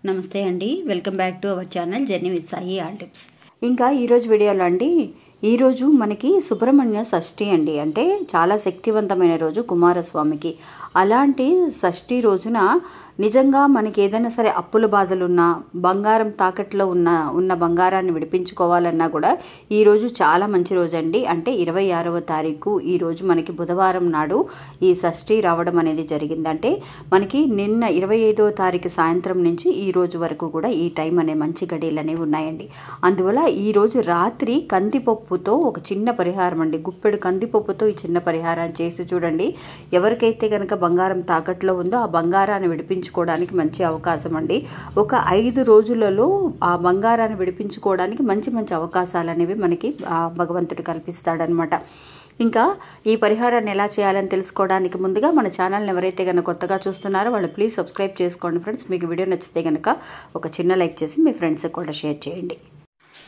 నమస్తే అండి, welcome back to our channel journey with Sai all tips. ఇంకా ఈరోజు వీడియోలో అండి, ఈరోజు మనకి సుబ్రహ్మణ్య షష్ఠి అండి. అంటే చాలా శక్తివంతమైన రోజు కుమారస్వామికి. అలాంటి షష్ఠి రోజున నిజంగా మనకి ఏదైనా సరే అప్పుల బాధలున్నా, బంగారం తాకట్లో ఉన్న బంగారాన్ని విడిపించుకోవాలన్నా కూడా ఈరోజు చాలా మంచి రోజు అండి. అంటే 26వ తారీఖు ఈరోజు మనకి బుధవారం నాడు ఈ షష్ఠి రావడం అనేది జరిగింది. అంటే మనకి నిన్న 25వ తారీఖు సాయంత్రం నుంచి ఈ రోజు వరకు కూడా ఈ టైం అనే మంచి గడియలు అనేవి ఉన్నాయండి. అందువల్ల ఈరోజు రాత్రి కందిపప్పుతో ఒక చిన్న పరిహారం అండి, గుప్పెడు కందిపప్పుతో ఈ చిన్న పరిహారాన్ని చేసి చూడండి. ఎవరికైతే కనుక బంగారం తాకట్లో ఉందో ఆ బంగారాన్ని విడిపించుకోవడానికి మంచి అవకాశం అండి. ఒక 5 రోజులలో ఆ బంగారాన్ని విడిపించుకోవడానికి మంచి మంచి అవకాశాలు అనేవి మనకి భగవంతుడు కల్పిస్తాడనమాట. ఇంకా ఈ పరిహారాన్ని ఎలా చేయాలని తెలుసుకోవడానికి ముందుగా మన ఛానల్ని ఎవరైతే కనుక కొత్తగా చూస్తున్నారో వాళ్ళు ప్లీజ్ సబ్స్క్రైబ్ చేసుకోండి ఫ్రెండ్స్. మీకు వీడియో నచ్చితే కనుక ఒక చిన్న లైక్ చేసి మీ ఫ్రెండ్స్కి కూడా షేర్ చేయండి.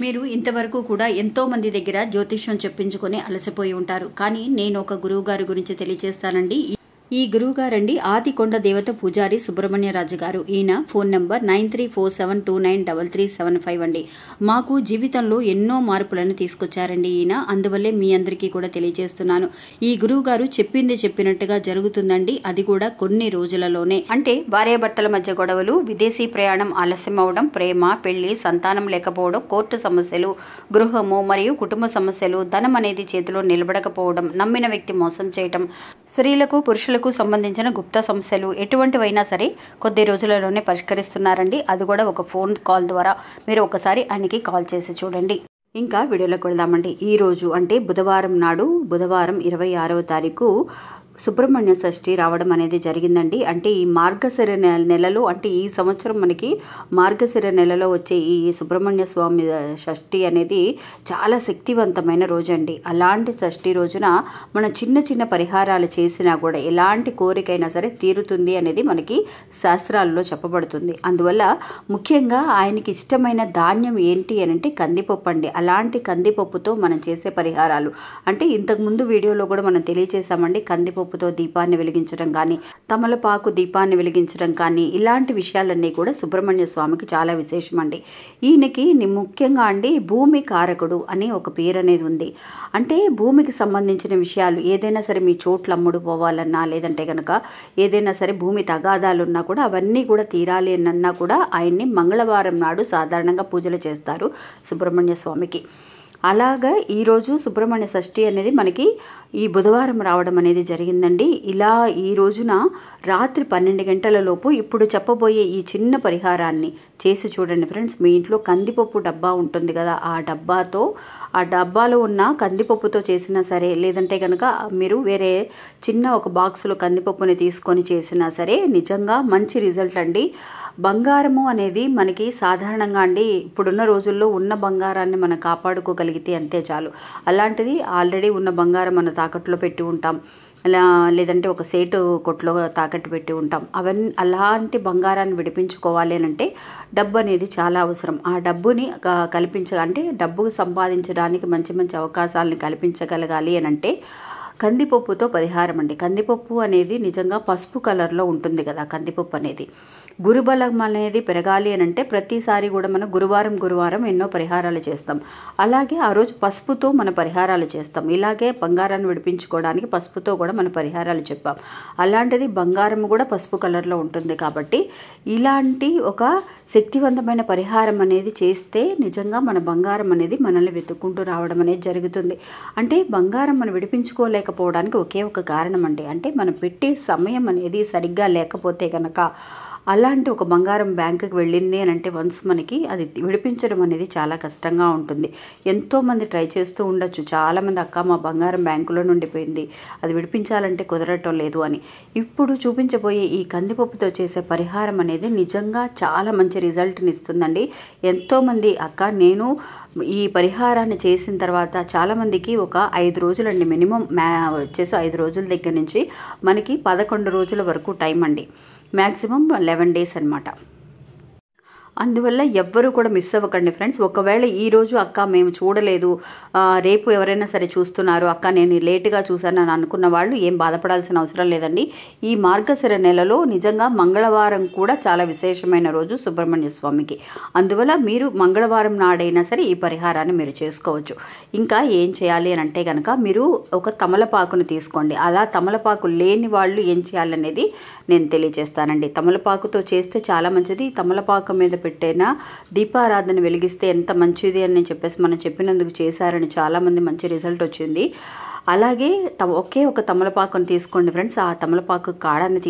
మీరు ఇంతవరకు కూడా ఎంతోమంది దగ్గర జ్యోతిష్యం చెప్పించుకొని అలసిపోయి ఉంటారు. కానీ నేను ఒక గురువు గారి గురించి తెలియజేస్తానండి. ఈ గురువు గారండి ఆదికొండ దేవత పూజారి సుబ్రహ్మణ్యరాజు గారు. ఈయన ఫోన్ నంబర్ 9347293375 అండి. మాకు జీవితంలో ఎన్నో మార్పులను తీసుకొచ్చారండి ఈయన. అందువల్లే మీ అందరికీ కూడా తెలియజేస్తున్నాను. ఈ గురువు గారు చెప్పింది చెప్పినట్టుగా జరుగుతుందండి. అది కూడా కొన్ని రోజులలోనే. అంటే భార్యాభర్తల మధ్య గొడవలు, విదేశీ ప్రయాణం ఆలస్యం అవడం, ప్రేమ, పెళ్లి, సంతానం లేకపోవడం, కోర్టు సమస్యలు, గృహము మరియు కుటుంబ సమస్యలు, ధనం అనేది చేతిలో నిలబడకపోవడం, నమ్మిన వ్యక్తి మోసం చేయటం, స్త్రీలకు పురుషులకు సంబంధించిన గుప్త సమస్యలు ఎటువంటివైనా సరే కొద్ది రోజులలోనే పరిష్కరిస్తున్నారండి. అది కూడా ఒక ఫోన్ కాల్ ద్వారా. మీరు ఒకసారి ఆయనకి కాల్ చేసి చూడండి. ఇంకా వీడియోలోకి వెళ్దామండి. ఈరోజు అంటే బుధవారం నాడు, బుధవారం 26వ తారీఖు సుబ్రహ్మణ్య షష్ఠి రావడం అనేది జరిగిందండి. అంటే ఈ మార్గశిర నెలలో, అంటే ఈ సంవత్సరం మనకి మార్గశిర నెలలో వచ్చే ఈ సుబ్రహ్మణ్య స్వామి షష్ఠి అనేది చాలా శక్తివంతమైన రోజు అండి. అలాంటి షష్ఠి రోజున మన చిన్న చిన్న పరిహారాలు చేసినా కూడా ఎలాంటి కోరికైనా సరే తీరుతుంది అనేది మనకి శాస్త్రాల్లో చెప్పబడుతుంది. అందువల్ల ముఖ్యంగా ఆయనకి ఇష్టమైన ధాన్యం ఏంటి అని అంటే కందిపప్పు అండి. అలాంటి కందిపప్పుతో మనం చేసే పరిహారాలు అంటే ఇంతకుముందు వీడియోలో కూడా మనం తెలియజేసామండి. కందిపప్పుతో దీపాన్ని వెలిగించడం కానీ, తమలపాకు దీపాన్ని వెలిగించడం కానీ, ఇలాంటి విషయాలన్నీ కూడా సుబ్రహ్మణ్య స్వామికి చాలా విశేషం అండి. ఈయనకి ముఖ్యంగా అండి భూమి కారకుడు అని ఒక పేరు అనేది ఉంది. అంటే భూమికి సంబంధించిన విషయాలు ఏదైనా సరే, మీ చోట్ల అమ్ముడు పోవాలన్నా, లేదంటే కనుక ఏదైనా సరే భూమి తగాదాలున్నా కూడా అవన్నీ కూడా తీరాలి అన్నా కూడా ఆయన్ని మంగళవారం నాడు సాధారణంగా పూజలు చేస్తారు సుబ్రహ్మణ్య స్వామికి. అలాగా ఈరోజు సుబ్రహ్మణ్య షష్ఠి అనేది మనకి ఈ బుధవారం రావడం అనేది జరిగిందండి. ఇలా ఈ రోజున రాత్రి 12 గంటల లోపు ఇప్పుడు చెప్పబోయే ఈ చిన్న పరిహారాన్ని చేసి చూడండి ఫ్రెండ్స్. మీ ఇంట్లో కందిపప్పు డబ్బా ఉంటుంది కదా, ఆ డబ్బాలో ఉన్న కందిపప్పుతో చేసినా సరే, లేదంటే కనుక మీరు వేరే చిన్న ఒక బాక్స్లో కందిపప్పుని తీసుకొని చేసినా సరే నిజంగా మంచి రిజల్ట్ అండి. బంగారము అనేది మనకి సాధారణంగా అండి ఇప్పుడున్న రోజుల్లో ఉన్న బంగారాన్ని మనం కాపాడుకోగలిగితే అంతే చాలు. అలాంటిది ఆల్రెడీ ఉన్న బంగారం మన తాకట్లో పెట్టి ఉంటాం, లేదంటే ఒక సేటు కొట్లో తాకట్టు పెట్టి ఉంటాం. అలాంటి బంగారాన్ని విడిపించుకోవాలి అని అంటే డబ్బు అనేది చాలా అవసరం. ఆ డబ్బుని అంటే డబ్బు సంపాదించడానికి మంచి మంచి అవకాశాలను కల్పించగలగాలి అని అంటే కందిపప్పుతో పరిహారం అండి. కందిపప్పు అనేది నిజంగా పసుపు కలర్లో ఉంటుంది కదా కందిపప్పు అనేది. గురుబలం అనేది పెరగాలి అని అంటే ప్రతిసారి కూడా మనం గురువారం ఎన్నో పరిహారాలు చేస్తాం. అలాగే ఆ రోజు పసుపుతో మన పరిహారాలు చేస్తాం. ఇలాగే బంగారాన్ని విడిపించుకోవడానికి పసుపుతో కూడా మన పరిహారాలు చెప్పాం. అలాంటిది బంగారం కూడా పసుపు కలర్లో ఉంటుంది. కాబట్టి ఇలాంటి ఒక శక్తివంతమైన పరిహారం అనేది చేస్తే నిజంగా మన బంగారం అనేది మనల్ని వెతుక్కుంటూ రావడం అనేది జరుగుతుంది. అంటే బంగారం మనం విడిపించుకోలేకపోవడానికి ఒకే ఒక కారణం అండి. అంటే మనం పెట్టే సమయం అనేది సరిగ్గా లేకపోతే కనుక అలాంటి ఒక బంగారం బ్యాంకుకి వెళ్ళింది అని అంటే వన్స్ మనకి అది విడిపించడం అనేది చాలా కష్టంగా ఉంటుంది. ఎంతోమంది ట్రై చేస్తూ ఉండొచ్చు. చాలామంది అక్క మా బంగారం బ్యాంకులో నుండి పోయింది, అది విడిపించాలంటే కుదరటం లేదు అని. ఇప్పుడు చూపించబోయే ఈ కందిపప్పుతో చేసే పరిహారం అనేది నిజంగా చాలా మంచి రిజల్ట్ని ఇస్తుందండి. ఎంతోమంది అక్క నేను ఈ పరిహారాన్ని చేసిన తర్వాత చాలామందికి ఒక 5 రోజులండి మినిమం వచ్చేసి 5 రోజుల దగ్గర నుంచి మనకి 11 రోజుల వరకు టైం అండి. మ్యాక్సిమం 11 డేస్ అనమాట. అందువల్ల ఎవ్వరూ కూడా మిస్ అవ్వకండి ఫ్రెండ్స్. ఒకవేళ ఈరోజు అక్క మేము చూడలేదు, రేపు ఎవరైనా సరే చూస్తున్నారు, అక్క నేను లేటుగా చూశాను అని అనుకున్న వాళ్ళు ఏం బాధపడాల్సిన అవసరం లేదండి. ఈ మార్గశిర నెలలో నిజంగా మంగళవారం కూడా చాలా విశేషమైన రోజు సుబ్రహ్మణ్య స్వామికి. అందువల్ల మీరు మంగళవారం నాడైనా సరే ఈ పరిహారాన్ని మీరు చేసుకోవచ్చు. ఇంకా ఏం చేయాలి అని అంటే కనుక మీరు ఒక తమలపాకును తీసుకోండి. అలా తమలపాకు లేని వాళ్ళు ఏం చేయాలనేది నేను తెలియజేస్తానండి. తమలపాకుతో చేస్తే చాలా మంచిది. తమలపాకు మీద పెట్టిన దీపారాధన వెలిగిస్తే ఎంత మంచిది అని చెప్పేసి మనం చెప్పినందుకు చేశారని చాలామంది మంచి రిజల్ట్ వచ్చింది. అలాగే ఒకే ఒక తమలపాకును తీసుకోండి ఫ్రెండ్స్. ఆ తమలపాకు కాడాన్ని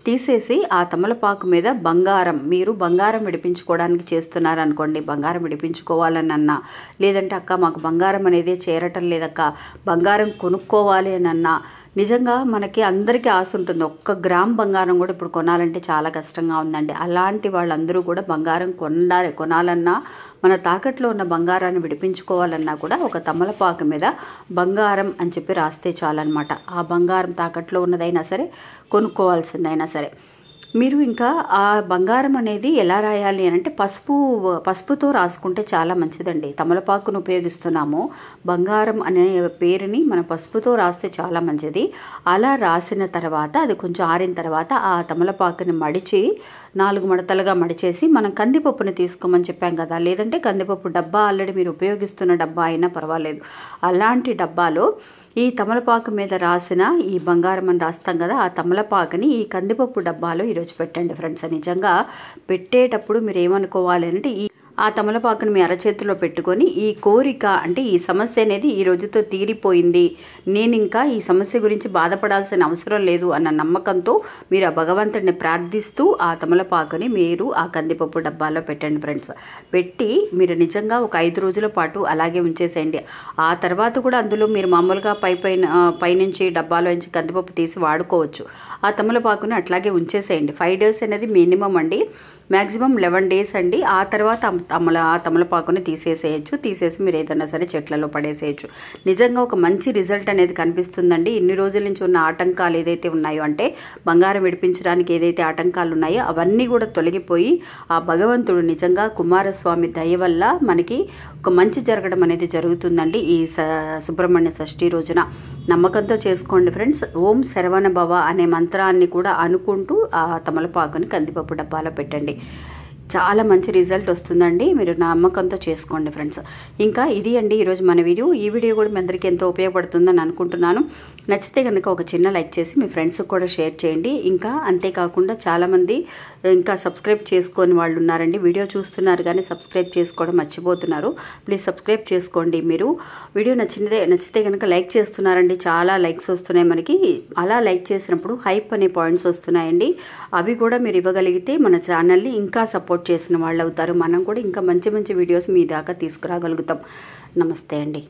తీసేసి ఆ తమలపాకు మీద బంగారం, మీరు బంగారం విడిపించుకోవడానికి చేస్తున్నారనుకోండి, బంగారం విడిపించుకోవాలని అన్నా, లేదంటే అక్క మాకు బంగారం అనేది చేరటం లేదక్క, బంగారం కొనుక్కోవాలి అని అన్నా, నిజంగా మనకి అందరికీ ఆశ ఉంటుంది. 1 గ్రామ్ బంగారం కూడా ఇప్పుడు కొనాలంటే చాలా కష్టంగా ఉందండి. అలాంటి వాళ్ళందరూ కూడా బంగారం కొనాలన్నా, మన తాకట్లో ఉన్న బంగారాన్ని విడిపించుకోవాలన్నా కూడా ఒక తమలపాకు మీద బంగారం అని చెప్పి రాస్తే చాలన్నమాట. ఆ బంగారం తాకట్లో ఉన్నదైనా సరే, కొనుక్కోవాల్సిందైనా సరే. మీరు ఇంకా ఆ బంగారం అనేది ఎలా రాయాలి అని అంటే పసుపుతో రాసుకుంటే చాలా మంచిదండి. తమలపాకును ఉపయోగిస్తున్నాము, బంగారం అనే పేరుని మన పసుపుతో రాస్తే చాలా మంచిది. అలా రాసిన తర్వాత అది కొంచెం ఆరిన తర్వాత ఆ తమలపాకుని మడిచి 4 మడతలుగా మడిచేసి మనం కందిపప్పుని తీసుకోమని చెప్పాం కదా, లేదంటే కందిపప్పు డబ్బా ఆల్రెడీ మీరు ఉపయోగిస్తున్న డబ్బా అయినా పర్వాలేదు, అలాంటి డబ్బాలో ఈ తమలపాకు మీద రాసిన ఈ బంగారం అని రాస్తాం కదా, ఆ తమలపాకుని ఈ కందిపప్పు డబ్బాలో ఈరోజు పెట్టండి ఫ్రెండ్స్. నిజంగా పెట్టేటప్పుడు మీరు ఏమనుకోవాలి అంటే ఆ తమలపాకుని మీ అరచేతిలో పెట్టుకొని ఈ కోరిక అంటే ఈ సమస్య అనేది ఈ రోజుతో తీరిపోయింది, నేను ఇంకా ఈ సమస్య గురించి బాధపడాల్సిన అవసరం లేదు అన్న నమ్మకంతో మీరు ఆ భగవంతుడిని ప్రార్థిస్తూ ఆ తమలపాకుని మీరు ఆ కందిపప్పు డబ్బాలో పెట్టండి ఫ్రెండ్స్. పెట్టి మీరు నిజంగా ఒక 5 రోజుల పాటు అలాగే ఉంచేసేయండి. ఆ తర్వాత కూడా అందులో మీరు మామూలుగా పైనుంచి డబ్బాలో నుంచి కందిపప్పు తీసి వాడుకోవచ్చు. ఆ తమలపాకుని అట్లాగే ఉంచేసేయండి. 5 డేస్ అనేది మినిమం అండి, మ్యాక్సిమం 11 డేస్ అండి. ఆ తర్వాత ఆ తమలపాకుని తీసేసి మీరు ఏదైనా సరే చెట్లలో పడేసేయచ్చు. నిజంగా ఒక మంచి రిజల్ట్ అనేది కనిపిస్తుందండి. ఇన్ని రోజుల నుంచి ఉన్న ఆటంకాలు ఏదైతే ఉన్నాయో, అంటే బంగారం విడిపించడానికి ఏదైతే ఆటంకాలు ఉన్నాయో అవన్నీ కూడా తొలగిపోయి ఆ భగవంతుడు నిజంగా కుమారస్వామి దయ వల్ల మనకి ఒక మంచి జరగడం అనేది జరుగుతుందండి. ఈ సుబ్రహ్మణ్య షష్ఠి రోజున నమ్మకంతో చేసుకోండి ఫ్రెండ్స్. ఓం శరవణ భవ అనే మంత్రాన్ని కూడా అనుకుంటూ ఆ తమలపాకుని కందిపప్పు డబ్బాలో పెట్టండి. చాలా మంచి రిజల్ట్ వస్తుందండి. మీరు నమ్మకంతో చేసుకోండి ఫ్రెండ్స్. ఇంకా ఇది అండి ఈరోజు మన వీడియో. ఈ వీడియో కూడా మీ అందరికీ ఎంతో ఉపయోగపడుతుందని అనుకుంటున్నాను. నచ్చితే కనుక ఒక చిన్న లైక్ చేసి మీ ఫ్రెండ్స్కి కూడా షేర్ చేయండి. ఇంకా అంతేకాకుండా చాలామంది ఇంకా సబ్స్క్రైబ్ చేసుకొని వాళ్ళు ఉన్నారండి. వీడియో చూస్తున్నారు కానీ సబ్స్క్రైబ్ చేసుకోవడం మర్చిపోతున్నారు. ప్లీజ్ సబ్స్క్రైబ్ చేసుకోండి. మీరు వీడియో నచ్చితే కనుక లైక్ చేస్తున్నారండి. చాలా లైక్స్ వస్తున్నాయి మనకి. అలా లైక్ చేసినప్పుడు హైప్ అనే పాయింట్స్ వస్తున్నాయండి. అవి కూడా మీరు ఇవ్వగలిగితే మన ఛానల్ని ఇంకా సపోర్ట్ చేసిన వాళ్ళు అవుతారు. మనం కూడా ఇంకా మంచి మంచి వీడియోస్ మీ దాకా తీసుకురాగలుగుతాం. నమస్తే అండి.